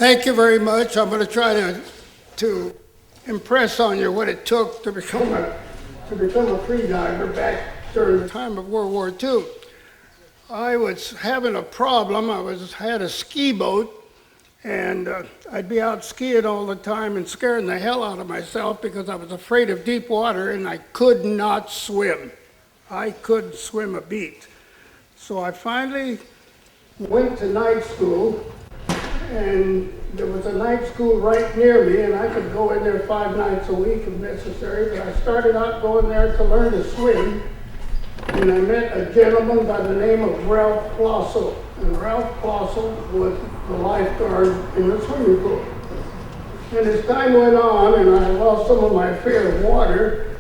Thank you very much. I'm going to try to impress on you what it took to become a free diver back during the time of World War II. I was having a problem. Had a ski boat, and I'd be out skiing all the time and scaring the hell out of myself because I was afraid of deep water and I could not swim. I couldn't swim a beat. So I finally went to night school, and there was a night school right near me, and I could go in there 5 nights a week if necessary, but I started out going there to learn to swim, and I met a gentleman by the name of Ralph Pasos, and Ralph Pasos was the lifeguard in the swimming pool. And as time went on, and I lost some of my fear of water,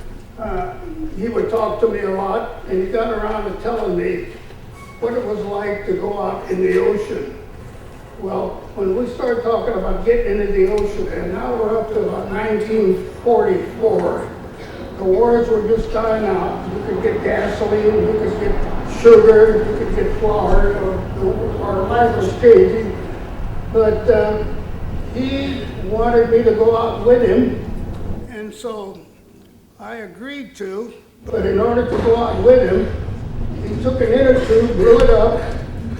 he would talk to me a lot, and he got around to telling me what it was like to go out in the ocean. Well, when we started talking about getting into the ocean, and now we're up to about 1944, the wars were just dying out. You could get gasoline, you could get sugar, you could get flour, our life was changing. But he wanted me to go out with him, and so I agreed to, but in order to go out with him, he took an inner tube, blew it up,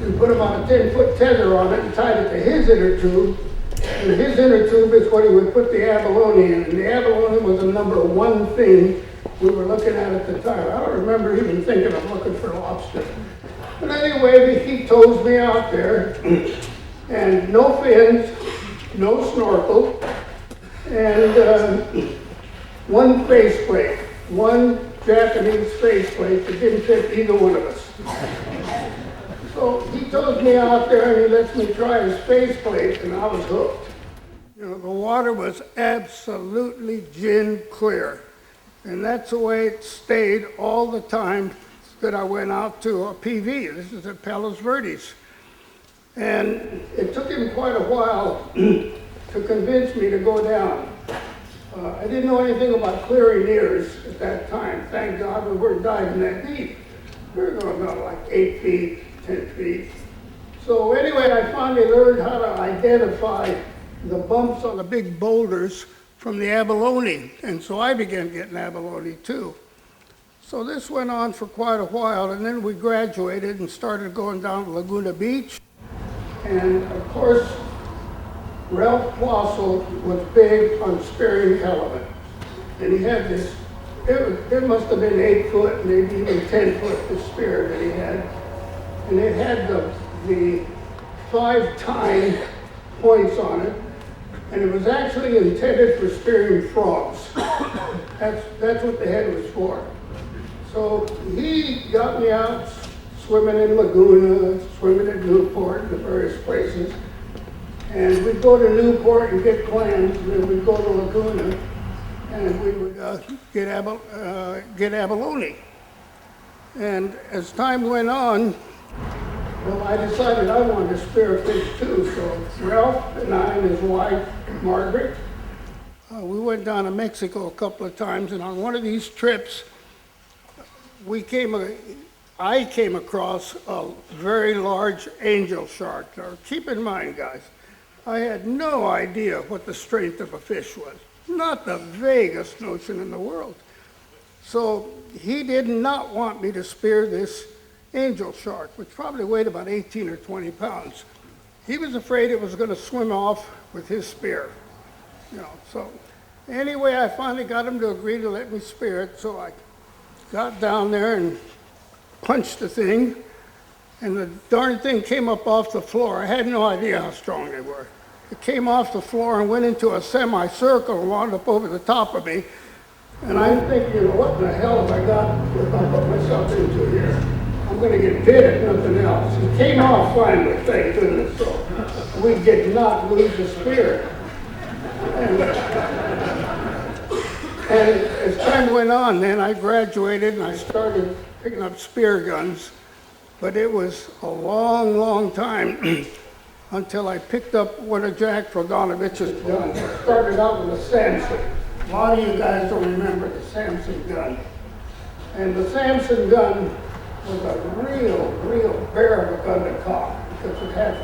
and put about a 10-foot tether on it and tied it to his inner tube. And his inner tube is what he would put the abalone in. And the abalone was the number one thing we were looking at the time. I don't remember even thinking of looking for lobster. But anyway, he tows me out there, and no fins, no snorkel, and one faceplate, one Japanese faceplate that didn't fit either one of us. So he tows me out there and he lets me try his faceplate, and I was hooked. You know, the water was absolutely gin clear. And that's the way it stayed all the time that I went out to a PV. This is at Palos Verdes. And it took him quite a while to convince me to go down. I didn't know anything about clearing ears at that time. Thank God we weren't diving that deep. We were going down like 8 feet, 10 feet. So anyway, I finally learned how to identify the bumps on the big boulders from the abalone. And so I began getting abalone too. So this went on for quite a while, and then we graduated and started going down to Laguna Beach. And of course, Ralph Pasos was big on spearing halibut. And he had this, it must have been 8 foot, maybe even 10 foot, the spear that he had. And it had the 5 tine points on it. And it was actually intended for spearing frogs. That's what the head was for. So he got me out swimming in Laguna, swimming in Newport, the various places. And we'd go to Newport and get clams, and then we'd go to Laguna, and we would get abalone. And as time went on, well, I decided I wanted to spear fish too. So Ralph and I and his wife, Margaret, we went down to Mexico a couple of times, and on one of these trips, I came across a very large angel shark. Now, keep in mind, guys, I had no idea what the strength of a fish was. Not the vaguest notion in the world. So he did not want me to spear this angel shark, which probably weighed about 18 or 20 pounds. He was afraid it was going to swim off with his spear. So anyway, I finally got him to agree to let me spear it. So I got down there and punched the thing, and the darn thing came up off the floor. I had no idea how strong they were. It came off the floor and went into a semicircle and wound up over the top of me. And I'm thinking, what in the hell have I put myself into here? I'm going to get bit at nothing else. It came off finally, thank goodness. So we did not lose the spear. And as time went on, then I graduated and I started picking up spear guns. But it was a long, long time until I picked up one of Jack Prodanovich's guns. I started out with a Samson. A lot of you guys don't remember the Samson gun. And the Samson gun was a real bear of a gun to cock because it had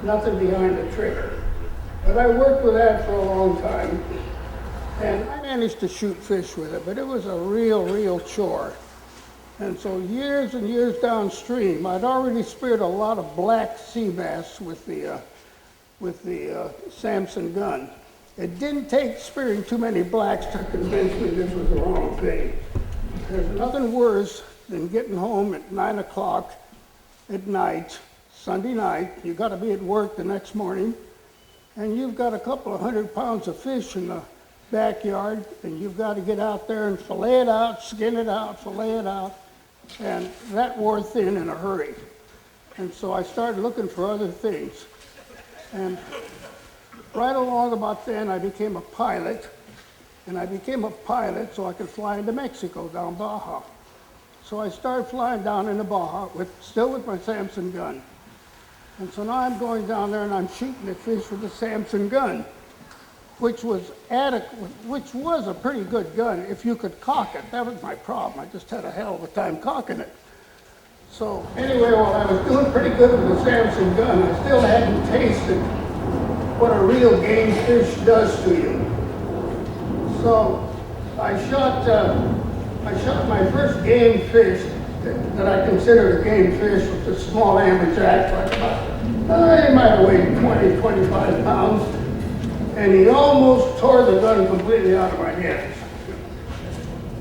nothing behind the trigger. But I worked with that for a long time, and I managed to shoot fish with it, but it was a real chore. And so years and years downstream, I'd already speared a lot of black sea bass with the Samson gun. It didn't take spearing too many blacks to convince me this was the wrong thing. There's nothing worse than getting home at 9 o'clock at night, Sunday night. You got to be at work the next morning, and you've got a couple of 100 pounds of fish in the backyard, and you've got to get out there and fillet it out, skin it out, fillet it out, and that wore thin in a hurry. And so I started looking for other things. And right along about then, I became a pilot, and I became a pilot so I could fly into Mexico, down Baja. So I started flying down into Baja, still with my Samson gun. And so now I'm going down there and I'm shooting the fish with the Samson gun, which was adequate, which was a pretty good gun if you could cock it. That was my problem. I just had a hell of a time cocking it. So anyway, while I was doing pretty good with the Samson gun, I still hadn't tasted what a real game fish does to you. So I shot my first game fish that I considered a game fish with a small amberjack, like he might have weighed 20, 25 pounds, and he almost tore the gun completely out of my hands.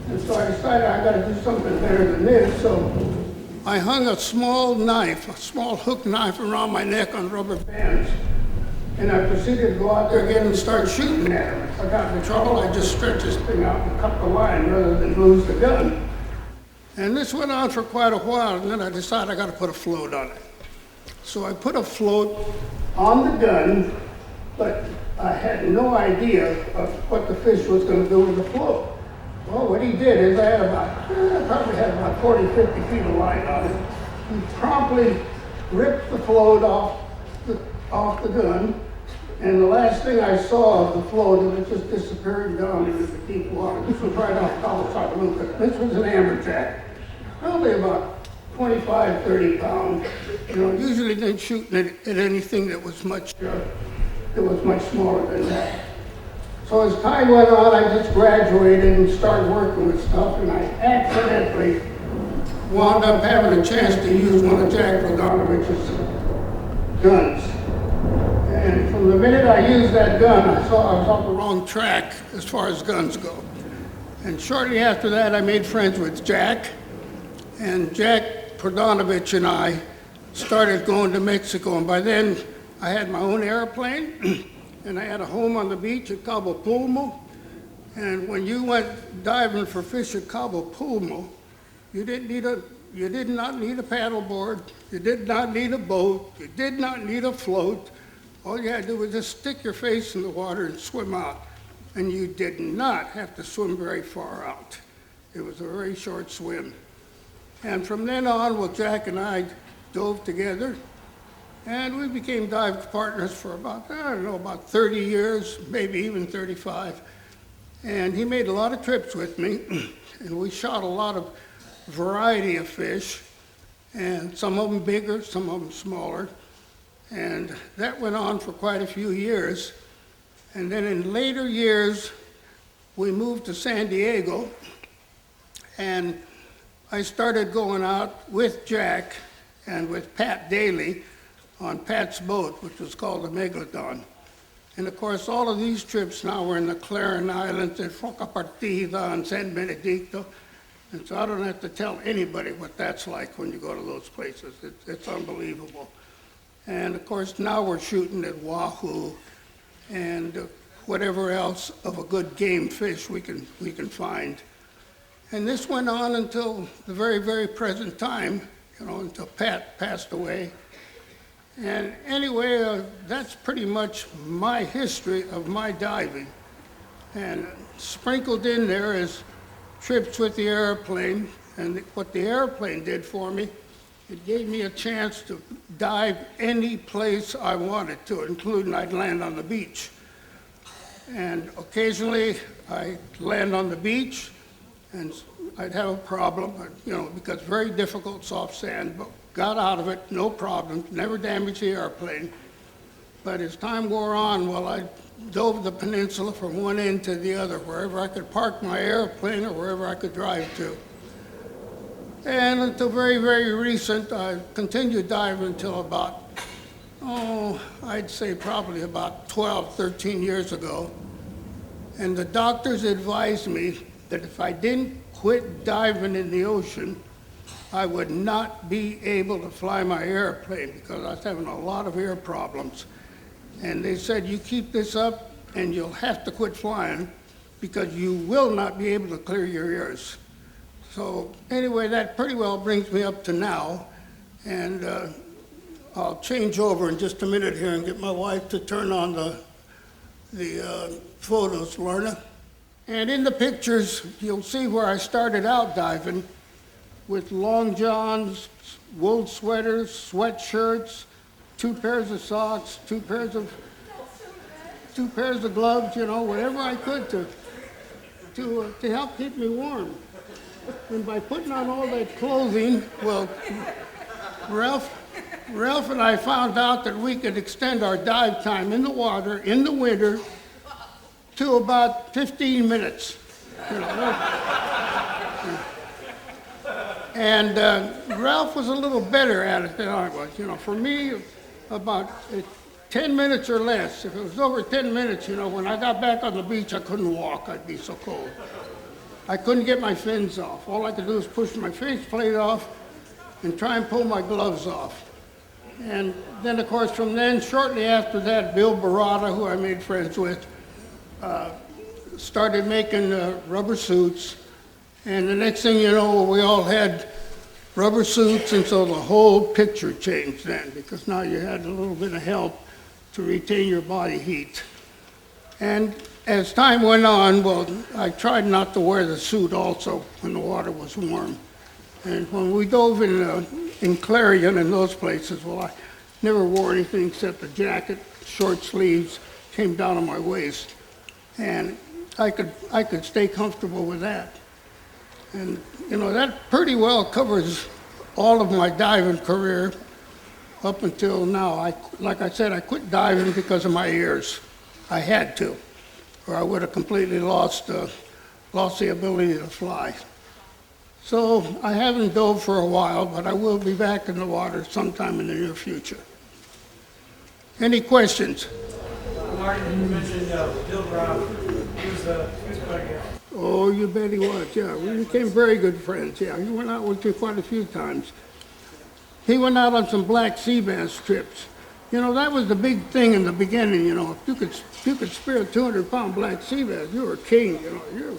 And so I decided I got to do something better than this. So I hung a small knife, a small hook knife around my neck on rubber bands, and I proceeded to go out there again and start shooting at him. If I got into trouble, I just stretched this thing out and cut the line rather than lose the gun. And this went on for quite a while, and then I decided I got to put a float on it. So I put a float on the gun, but I had no idea of what the fish was going to do with the float. Well, what he did is I probably had about 40, 50 feet of line on it. He promptly ripped the float off the gun, and the last thing I saw of the float, it just disappeared down into the deep water. This was right off Cabo Santa. This was an amberjack, probably about 25, 30 pounds. Usually didn't shoot at anything that was much smaller than that. So as time went on, I just graduated and started working with stuff, and I accidentally wound up having a chance to use one of Jack Bogdanovich's guns. And from the minute I used that gun, I saw I was on the wrong track as far as guns go. And shortly after that, I made friends with Jack, and Jack Bogdanovich and I started going to Mexico, and by then I had my own airplane. And I had a home on the beach at Cabo Pulmo. And when you went diving for fish at Cabo Pulmo, you did not need a paddle board, you did not need a boat, you did not need a float. All you had to do was just stick your face in the water and swim out. And you did not have to swim very far out. It was a very short swim. And from then on, well, Jack and I dove together. And we became dive partners for about 30 years, maybe even 35. And he made a lot of trips with me, and we shot a lot of variety of fish, and some of them bigger, some of them smaller. And that went on for quite a few years. And then in later years, we moved to San Diego, and I started going out with Jack and with Pat Daly on Pat's boat, which was called the Megalodon. And of course, all of these trips now were in the Claren Islands, at Foca Partida and San Benedicto. And so I don't have to tell anybody what that's like when you go to those places. It's unbelievable. And of course, now we're shooting at wahoo and whatever else of a good game fish we can find. And this went on until the very, very present time, until Pat passed away. And anyway, that's pretty much my history of my diving. And sprinkled in there is trips with the airplane. And what the airplane did for me, it gave me a chance to dive any place I wanted to, including I'd land on the beach. And occasionally I'd land on the beach and I'd have a problem, because very difficult soft sand, but got out of it, no problem, never damaged the airplane. But as time wore on, well, I dove the peninsula from one end to the other, wherever I could park my airplane or wherever I could drive to. And until very, very recent, I continued diving until about, I'd say probably about 12, 13 years ago. And the doctors advised me that if I didn't quit diving in the ocean, I would not be able to fly my airplane because I was having a lot of air problems. And they said, you keep this up and you'll have to quit flying because you will not be able to clear your ears. So anyway, that pretty well brings me up to now. And I'll change over in just a minute here and get my wife to turn on the photos, Lorna. And in the pictures, you'll see where I started out diving with long johns, wool sweaters, sweatshirts, 2 pairs of socks, 2 pairs of gloves, whatever I could to help keep me warm. And by putting on all that clothing, well, Ralph and I found out that we could extend our dive time in the water in the winter to about 15 minutes. And Ralph was a little better at it than I was. For me, about 10 minutes or less. If it was over 10 minutes, when I got back on the beach, I couldn't walk. I'd be so cold. I couldn't get my fins off. All I could do was push my faceplate off and try and pull my gloves off. And then, of course, from then, shortly after that, Bill Barata, who I made friends with, started making rubber suits. And the next thing you know, we all had rubber suits, and so the whole picture changed then, because now you had a little bit of help to retain your body heat. And as time went on, well, I tried not to wear the suit also when the water was warm. And when we dove in Clarion and those places, well, I never wore anything except a jacket, short sleeves, came down on my waist. And I could stay comfortable with that. And, that pretty well covers all of my diving career up until now. Like I said, I quit diving because of my ears. I had to, or I would have completely lost the ability to fly. So I haven't dove for a while, but I will be back in the water sometime in the near future. Any questions? Marty, you mentioned Bill Brown. He was quite a guy. Oh, you bet he was, yeah. We became very good friends, yeah. He went out with me quite a few times. He went out on some black sea bass trips. That was the big thing in the beginning, If you could spear a 200-pound black sea bass, you were king,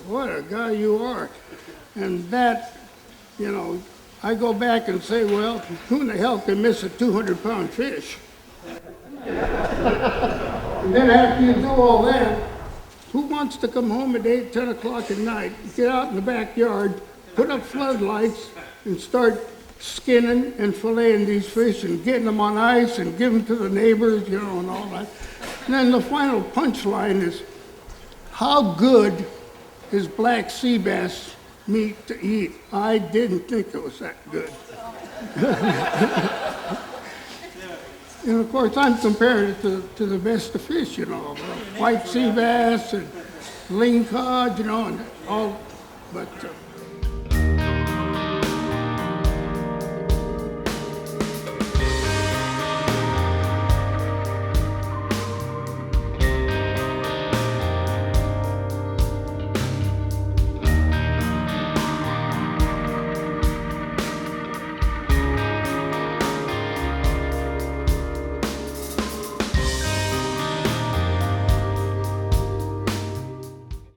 What a guy you are. And that, I go back and say, well, who in the hell can miss a 200-pound fish? And then after you do all that, who wants to come home at 8, 10 o'clock at night, get out in the backyard, put up floodlights, and start skinning and filleting these fish and getting them on ice and give them to the neighbors, and all that. And then the final punchline is, how good is black sea bass meat to eat? I didn't think it was that good. And of course, I'm comparing it to the best of fish, white sea bass and lingcod, and all, but